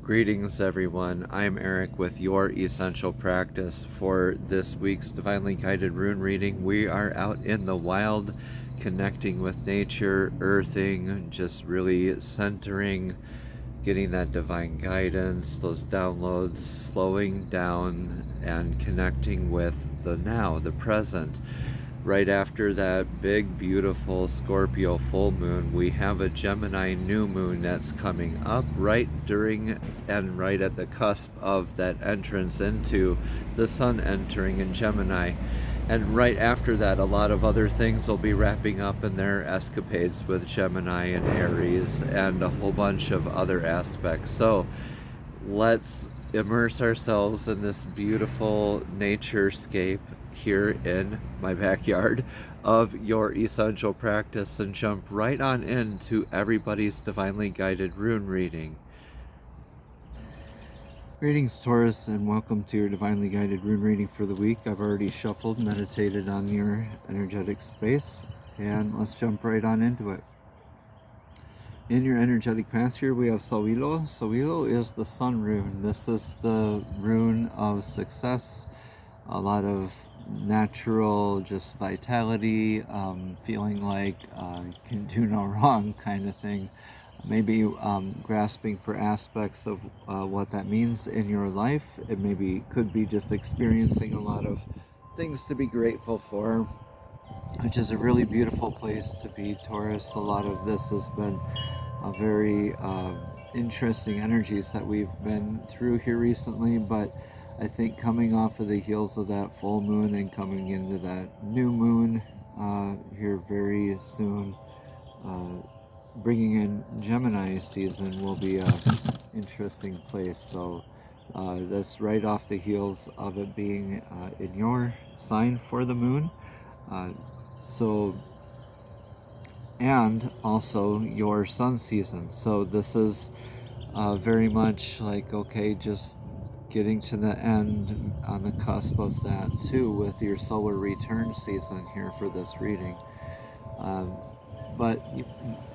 Greetings everyone, I'm Eric with Your Essential Practice. For this week's Divinely Guided Rune reading, we are out in the wild, connecting with nature, earthing, just really centering, getting that divine guidance, those downloads, slowing down and connecting with the now, the present. Right after that big, beautiful Scorpio full moon, we have a Gemini new moon that's coming up right during and right at the cusp of that entrance into the sun entering in Gemini. And right after that, a lot of other things will be wrapping up in their escapades with Gemini and Aries and a whole bunch of other aspects. So let's immerse ourselves in this beautiful naturescape here in my backyard of Your Essential Practice and jump right on into everybody's Divinely Guided Rune reading. Greetings Taurus, and welcome to your Divinely Guided Rune reading for the week. I've already shuffled, meditated on your energetic space, and let's jump right on into it. In your energetic path here, we have Sawilo. Sawilo is the sun rune. This is the rune of success, a lot of natural just vitality, feeling like can do no wrong kind of thing. Maybe grasping for aspects of what that means in your life. It maybe could be just experiencing a lot of things to be grateful for, which is a really beautiful place to be, Taurus. A lot of this has been a very interesting energies that we've been through here recently, but I think coming off of the heels of that full moon and coming into that new moon here very soon, bringing in Gemini season will be a interesting place. So that's right off the heels of it being in your sign for the moon. And also your sun season. So this is very much like, okay, just getting to the end on the cusp of that too with your solar return season here for this reading. But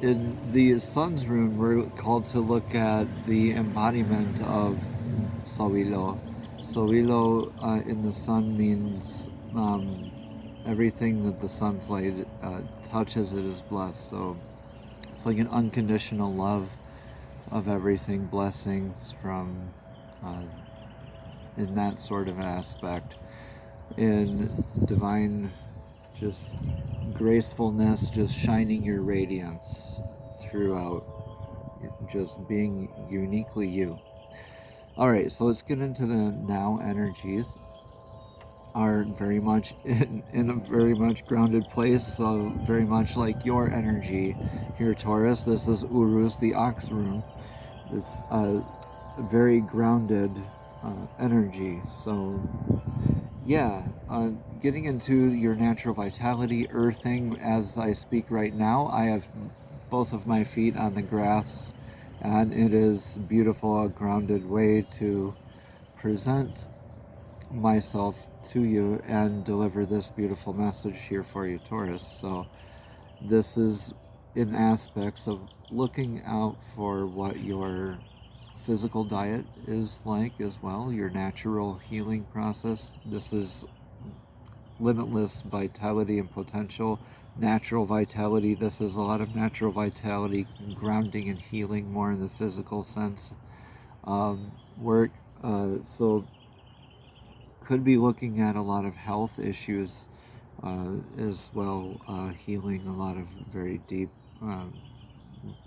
in the sun's rune, we're called to look at the embodiment of Sawilo. Sawilo in the sun means everything that the sun's light touches, it is blessed. So it's like an unconditional love of everything, blessings from in that sort of aspect. In divine just gracefulness, just shining your radiance throughout, just being uniquely you. Alright, so let's get into the now energies. Are very much in a very much grounded place, so very much like your energy here, Taurus. This is Uruz, the ox rune. This very grounded energy. So yeah, getting into your natural vitality, earthing. As I speak right now, I have both of my feet on the grass, and it is beautiful, a grounded way to present myself to you and deliver this beautiful message here for you, Taurus. So this is in aspects of looking out for what your physical diet is like as well, your natural healing process. This is limitless vitality and potential, natural vitality. This is a lot of natural vitality, grounding and healing more in the physical sense. Work, so could be looking at a lot of health issues as well, healing a lot of very deep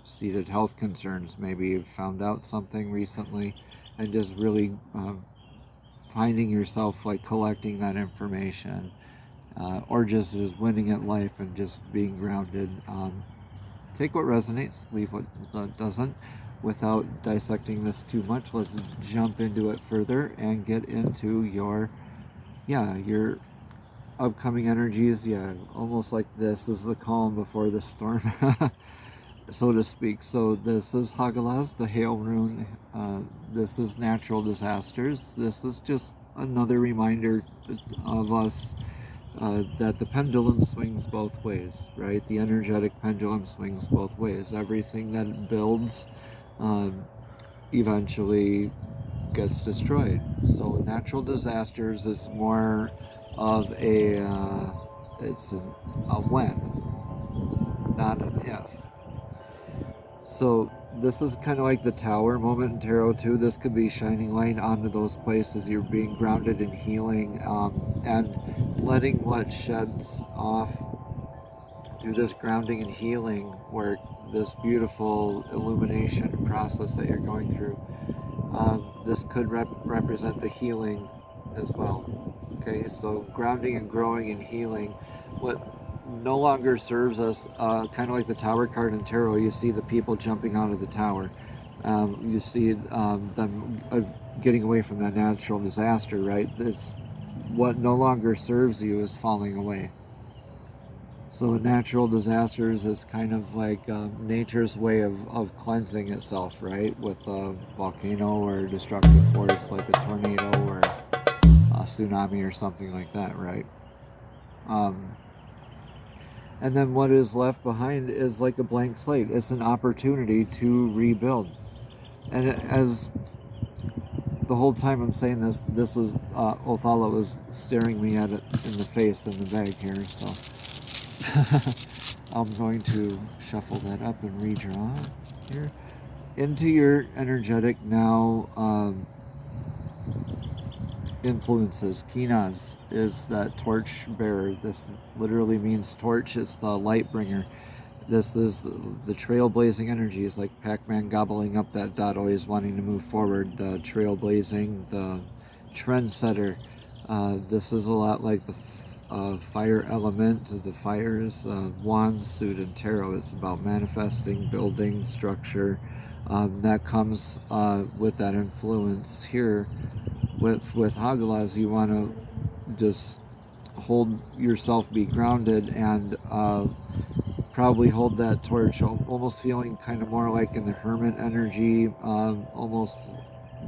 seated health concerns. Maybe you've found out something recently and just really finding yourself like collecting that information, or just winning at life and just being grounded. Take what resonates, leave what doesn't. Without dissecting this too much, let's jump into it further and get into your upcoming energies. Almost like this is the calm before the storm, so to speak. So this is Hagalaz, the hail rune. This is natural disasters. This is just another reminder of us that the pendulum swings both ways, right? The energetic pendulum swings both ways. Everything that builds eventually gets destroyed. So natural disasters is more of it's a when, not an if. So this is kind of like the tower moment in tarot too. This could be shining light onto those places you're being grounded and healing, and letting what sheds off through this grounding and healing work, this beautiful illumination process that you're going through. This could represent the healing as well. Okay, so grounding and growing and healing. What no longer serves us, kind of like the tower card in tarot, you see the people jumping out of the tower. You see them getting away from that natural disaster, right? It's what no longer serves you is falling away. So natural disasters is kind of like nature's way of cleansing itself, right? With a volcano or destructive force like a tornado or a tsunami or something like that, right? And then what is left behind is like a blank slate. It's an opportunity to rebuild. And as the whole time I'm saying this was Othala was staring me at it in the face in the bag here, so I'm going to shuffle that up and redraw here. Into your energetic now influences. Kinas is that torch bearer. This literally means torch. It's the light bringer. This is the trailblazing energy. Is like Pac-Man gobbling up that dot, always wanting to move forward. The trailblazing, the trendsetter. This is a lot like the fire element. The fire is wands, suit, and tarot. It's about manifesting, building, structure. That comes with that influence here. With Hagalas, you want to just hold yourself, be grounded, and probably hold that torch, almost feeling kind of more like in the hermit energy, almost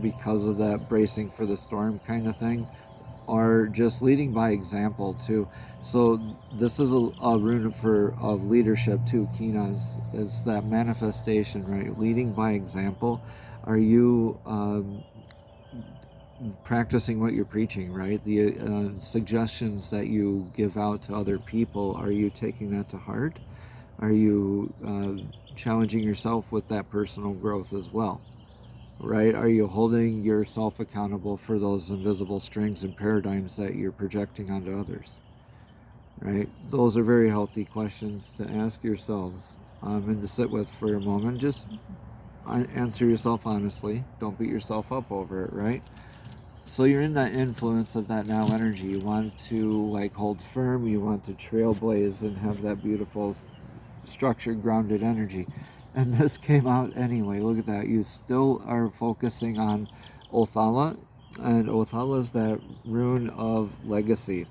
because of that bracing for the storm kind of thing, or just leading by example too. So this is a rune of leadership too. Kinas is that manifestation, right? Leading by example. Are you practicing what you're preaching, right? The suggestions that you give out to other people, are you taking that to heart? Are you challenging yourself with that personal growth as well, right? Are you holding yourself accountable for those invisible strings and paradigms that you're projecting onto others, right? Those are very healthy questions to ask yourselves and to sit with for a moment. Just answer yourself honestly. Don't beat yourself up over it, right? So you're in that influence of that now energy. You want to like hold firm, you want to trailblaze and have that beautiful structured, grounded energy. And this came out anyway. Look at that. You still are focusing on Othala, and Othala is that rune of legacy.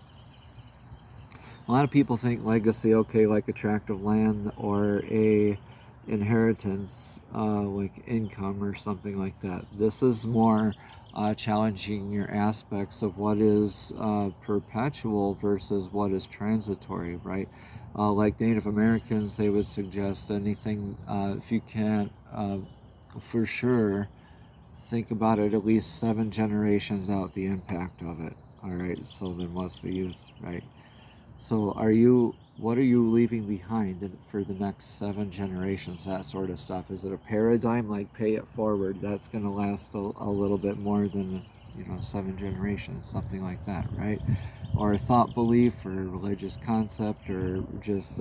A lot of people think legacy, okay, like a tract of land or a inheritance, like income or something like that. This is more challenging your aspects of what is perpetual versus what is transitory, right? Like Native Americans, they would suggest anything, if you can't for sure, think about it at least 7 generations out, the impact of it. All right, so then what's the use, right? So what are you leaving behind for the next 7 generations, that sort of stuff? Is it a paradigm like pay it forward? That's going to last a little bit more than 7 generations, something like that, right? Or a thought belief or a religious concept, or just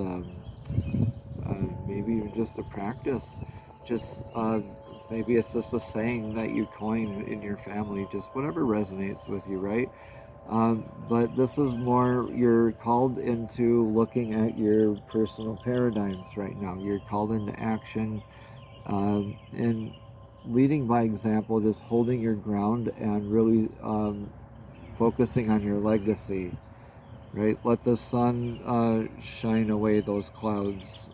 maybe even just a practice. Just maybe it's just a saying that you coin in your family, just whatever resonates with you, right? But this is more, you're called into looking at your personal paradigms right now. You're called into action and leading by example, just holding your ground and really focusing on your legacy, right? Let the sun shine away those clouds.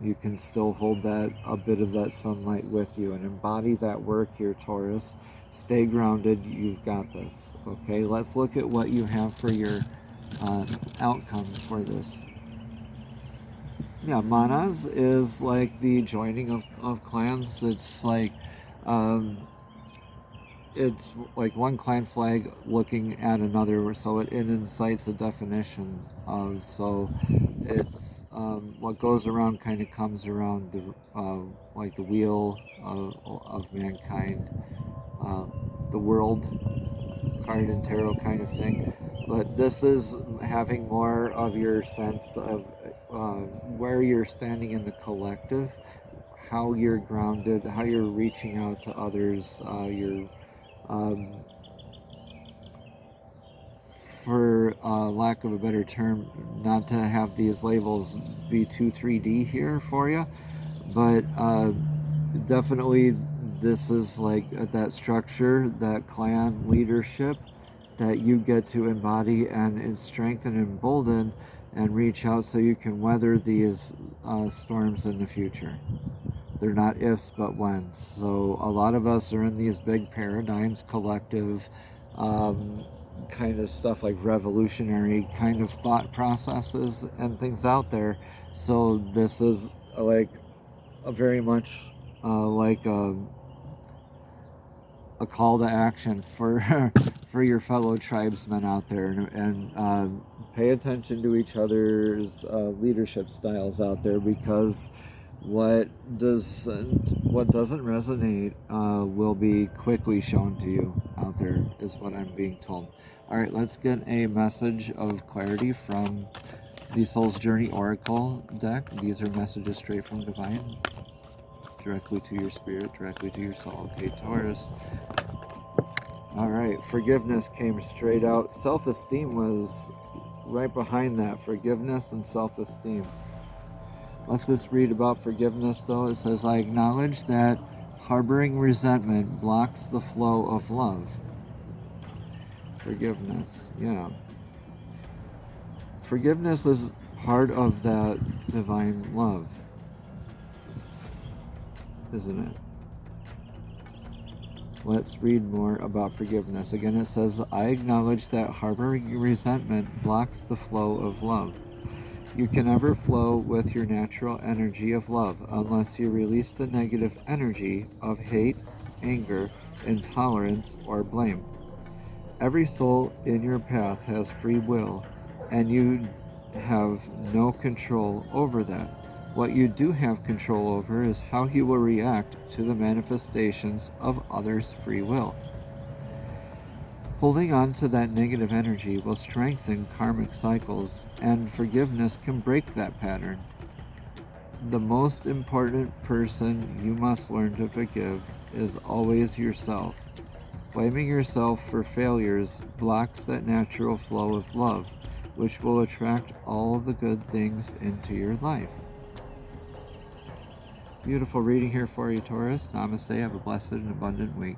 You can still hold a bit of that sunlight with you and embody that work here, Taurus. Stay grounded. You've got this. Okay, let's look at what you have for your outcome for this. Yeah, Manas is like the joining of clans. It's like It's like one clan flag looking at another, so it incites a definition of, so it's what goes around kind of comes around, like the wheel of mankind, the world card and tarot kind of thing. But this is having more of your sense of where you're standing in the collective, how you're grounded, how you're reaching out to others, for lack of a better term, not to have these labels be too 3D here for you, but definitely this is like that structure, that clan leadership that you get to embody and strengthen and embolden and reach out so you can weather these storms in the future. They're not ifs but whens. So a lot of us are in these big paradigms, collective kind of stuff, like revolutionary kind of thought processes and things out there. So this is like a very much like a call to action for for your fellow tribesmen out there, and pay attention to each other's leadership styles out there, because what doesn't resonate will be quickly shown to you out there, is what I'm being told. All right, let's get a message of clarity from the Soul's Journey Oracle deck. These are messages straight from Divine, directly to your spirit, directly to your soul. Okay, Taurus. All right, forgiveness came straight out. Self-esteem was right behind that. Forgiveness and self-esteem. Let's just read about forgiveness, though. It says, I acknowledge that harboring resentment blocks the flow of love. Forgiveness, yeah. Forgiveness is part of that divine love, isn't it? Let's read more about forgiveness. Again, it says, I acknowledge that harboring resentment blocks the flow of love. You can never flow with your natural energy of love unless you release the negative energy of hate, anger, intolerance, or blame. Every soul in your path has free will, and you have no control over that. What you do have control over is how you will react to the manifestations of others' free will. Holding on to that negative energy will strengthen karmic cycles, and forgiveness can break that pattern. The most important person you must learn to forgive is always yourself. Blaming yourself for failures blocks that natural flow of love, which will attract all the good things into your life. Beautiful reading here for you, Taurus. Namaste. Have a blessed and abundant week.